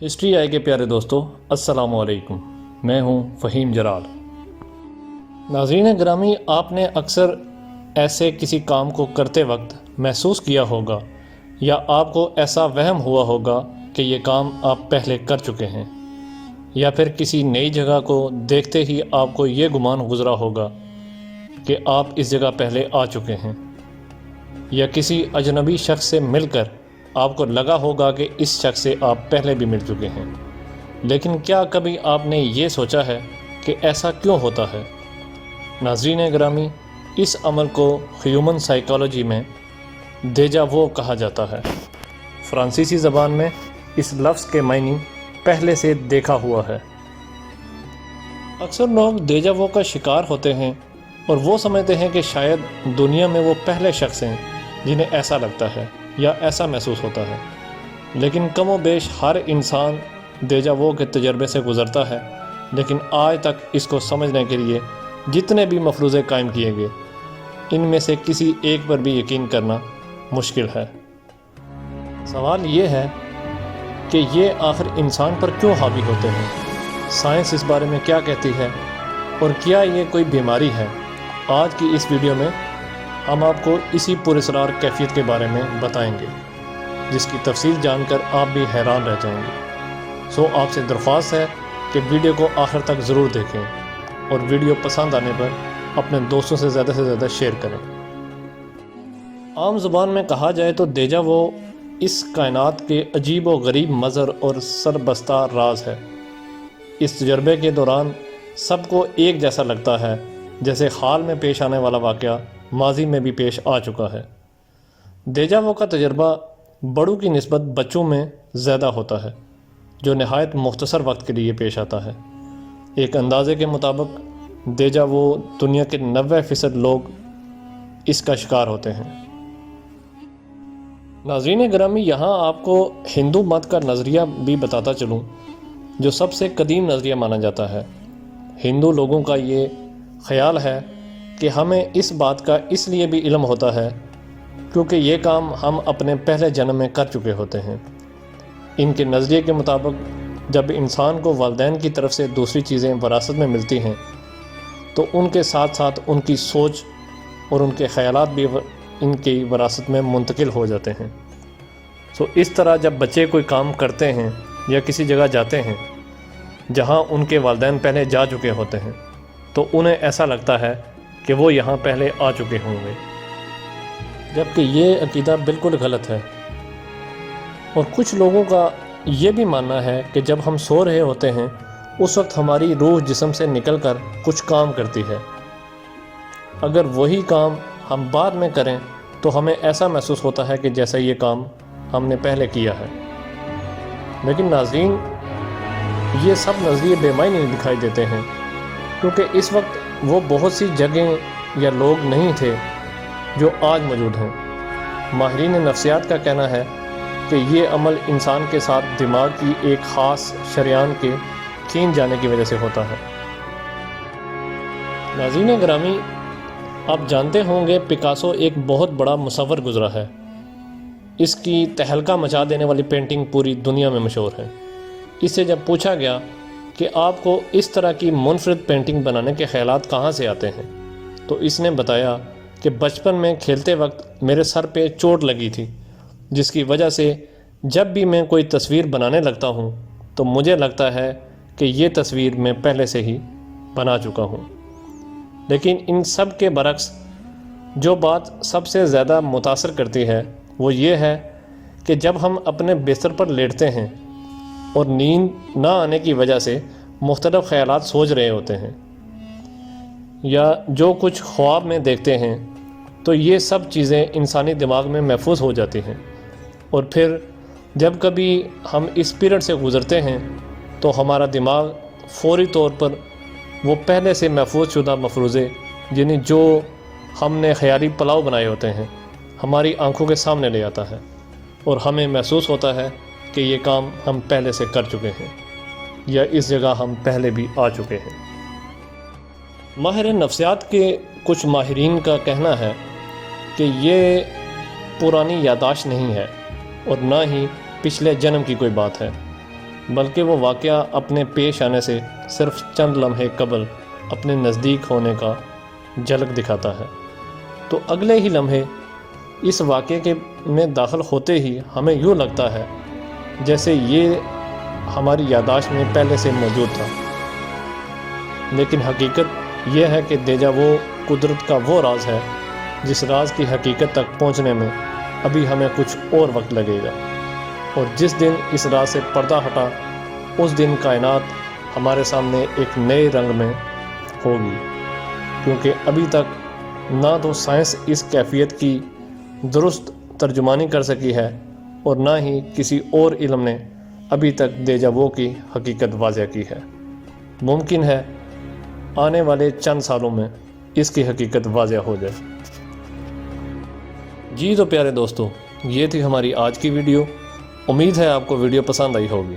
History I کے پیارے دوستو، السلام علیکم۔ میں ہوں فہیم جلال۔ ناظرین گرامی، آپ نے اکثر ایسے کسی کام کو کرتے وقت محسوس کیا ہوگا یا آپ کو ایسا وہم ہوا ہوگا کہ یہ کام آپ پہلے کر چکے ہیں، یا پھر کسی نئی جگہ کو دیکھتے ہی آپ کو یہ گمان گزرا ہوگا کہ آپ اس جگہ پہلے آ چکے ہیں، یا کسی اجنبی شخص سے مل کر آپ کو لگا ہوگا کہ اس شخص سے آپ پہلے بھی مل چکے ہیں۔ لیکن کیا کبھی آپ نے یہ سوچا ہے کہ ایسا کیوں ہوتا ہے؟ ناظرین گرامی، اس عمل کو ہیومن سائیکالوجی میں دیجا وو کہا جاتا ہے۔ فرانسیسی زبان میں اس لفظ کے معنی پہلے سے دیکھا ہوا ہے۔ اکثر لوگ دیجا وو کا شکار ہوتے ہیں اور وہ سمجھتے ہیں کہ شاید دنیا میں وہ پہلے شخص ہیں جنہیں ایسا لگتا ہے یا ایسا محسوس ہوتا ہے، لیکن کم و بیش ہر انسان دیجا وو کے تجربے سے گزرتا ہے، لیکن آج تک اس کو سمجھنے کے لیے جتنے بھی مفروضے قائم کیے گئے، ان میں سے کسی ایک پر بھی یقین کرنا مشکل ہے۔ سوال یہ ہے کہ یہ آخر انسان پر کیوں حاوی ہوتے ہیں؟ سائنس اس بارے میں کیا کہتی ہے، اور کیا یہ کوئی بیماری ہے؟ آج کی اس ویڈیو میں ہم آپ کو اسی پراسرار کیفیت کے بارے میں بتائیں گے، جس کی تفصیل جان کر آپ بھی حیران رہ جائیں گے۔ سو آپ سے درخواست ہے کہ ویڈیو کو آخر تک ضرور دیکھیں اور ویڈیو پسند آنے پر اپنے دوستوں سے زیادہ شیئر کریں۔ عام زبان میں کہا جائے تو دیجا وہ اس کائنات کے عجیب و غریب مظہر اور سربستہ راز ہے۔ اس تجربے کے دوران سب کو ایک جیسا لگتا ہے، جیسے حال میں پیش آنے والا واقعہ ماضی میں بھی پیش آ چکا ہے۔ دیجا وو کا تجربہ بڑوں کی نسبت بچوں میں زیادہ ہوتا ہے، جو نہایت مختصر وقت کے لیے پیش آتا ہے۔ ایک اندازے کے مطابق دیجا وو دنیا کے 90% لوگ اس کا شکار ہوتے ہیں۔ ناظرین گرامی، یہاں آپ کو ہندو مت کا نظریہ بھی بتاتا چلوں، جو سب سے قدیم نظریہ مانا جاتا ہے۔ ہندو لوگوں کا یہ خیال ہے کہ ہمیں اس بات کا اس لیے بھی علم ہوتا ہے کیونکہ یہ کام ہم اپنے پہلے جنم میں کر چکے ہوتے ہیں۔ ان کے نظریے کے مطابق جب انسان کو والدین کی طرف سے دوسری چیزیں وراثت میں ملتی ہیں تو ان کے ساتھ ساتھ ان کی سوچ اور ان کے خیالات بھی ان کی وراثت میں منتقل ہو جاتے ہیں۔ اس طرح جب بچے کوئی کام کرتے ہیں یا کسی جگہ جاتے ہیں جہاں ان کے والدین پہلے جا چکے ہوتے ہیں تو انہیں ایسا لگتا ہے کہ وہ یہاں پہلے آ چکے ہوں گے، جبکہ یہ عقیدہ بالکل غلط ہے۔ اور کچھ لوگوں کا یہ بھی ماننا ہے کہ جب ہم سو رہے ہوتے ہیں اس وقت ہماری روح جسم سے نکل کر کچھ کام کرتی ہے۔ اگر وہی کام ہم بعد میں کریں تو ہمیں ایسا محسوس ہوتا ہے کہ جیسا یہ کام ہم نے پہلے کیا ہے۔ لیکن ناظرین، یہ سب نظریے بے معنی دکھائی دیتے ہیں، کیونکہ اس وقت وہ بہت سی جگہیں یا لوگ نہیں تھے جو آج موجود ہیں۔ ماہرین نفسیات کا کہنا ہے کہ یہ عمل انسان کے ساتھ دماغ کی ایک خاص شریان کے کھینچ جانے کی وجہ سے ہوتا ہے۔ ناظرین گرامی، آپ جانتے ہوں گے پکاسو ایک بہت بڑا مصور گزرا ہے۔ اس کی تہلکہ مچا دینے والی پینٹنگ پوری دنیا میں مشہور ہے۔ اس سے جب پوچھا گیا کہ آپ کو اس طرح کی منفرد پینٹنگ بنانے کے خیالات کہاں سے آتے ہیں تو اس نے بتایا کہ بچپن میں کھیلتے وقت میرے سر پہ چوٹ لگی تھی، جس کی وجہ سے جب بھی میں کوئی تصویر بنانے لگتا ہوں تو مجھے لگتا ہے کہ یہ تصویر میں پہلے سے ہی بنا چکا ہوں۔ لیکن ان سب کے برعکس جو بات سب سے زیادہ متاثر کرتی ہے وہ یہ ہے کہ جب ہم اپنے بستر پر لیٹتے ہیں اور نیند نہ آنے کی وجہ سے مختلف خیالات سوچ رہے ہوتے ہیں یا جو کچھ خواب میں دیکھتے ہیں، تو یہ سب چیزیں انسانی دماغ میں محفوظ ہو جاتی ہیں، اور پھر جب کبھی ہم اس پیریڈ سے گزرتے ہیں تو ہمارا دماغ فوری طور پر وہ پہلے سے محفوظ شدہ مفروضے، یعنی جو ہم نے خیالی پلاؤ بنائے ہوتے ہیں، ہماری آنکھوں کے سامنے لے آتا ہے، اور ہمیں محسوس ہوتا ہے کہ یہ کام ہم پہلے سے کر چکے ہیں یا اس جگہ ہم پہلے بھی آ چکے ہیں۔ ماہر نفسیات کے کچھ ماہرین کا کہنا ہے کہ یہ پرانی یادداشت نہیں ہے اور نہ ہی پچھلے جنم کی کوئی بات ہے، بلکہ وہ واقعہ اپنے پیش آنے سے صرف چند لمحے قبل اپنے نزدیک ہونے کا جھلک دکھاتا ہے، تو اگلے ہی لمحے اس واقعے میں داخل ہوتے ہی ہمیں یوں لگتا ہے جیسے یہ ہماری یادداشت میں پہلے سے موجود تھا۔ لیکن حقیقت یہ ہے کہ دیجا وو قدرت کا وہ راز ہے جس راز کی حقیقت تک پہنچنے میں ابھی ہمیں کچھ اور وقت لگے گا، اور جس دن اس راز سے پردہ ہٹا اس دن کائنات ہمارے سامنے ایک نئے رنگ میں ہوگی، کیونکہ ابھی تک نہ تو سائنس اس کیفیت کی درست ترجمانی کر سکی ہے اور نہ ہی کسی اور علم نے ابھی تک دیجا وو کی حقیقت واضح کی ہے۔ ممکن ہے آنے والے چند سالوں میں اس کی حقیقت واضح ہو جائے۔ جی تو پیارے دوستو، یہ تھی ہماری آج کی ویڈیو۔ امید ہے آپ کو ویڈیو پسند آئی ہوگی۔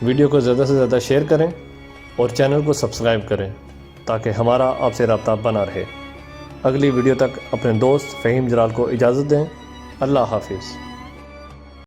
ویڈیو کو زیادہ سے زیادہ شیئر کریں اور چینل کو سبسکرائب کریں تاکہ ہمارا آپ سے رابطہ بنا رہے۔ اگلی ویڈیو تک اپنے دوست فہیم جلال کو اجازت دیں۔ اللہ حافظ۔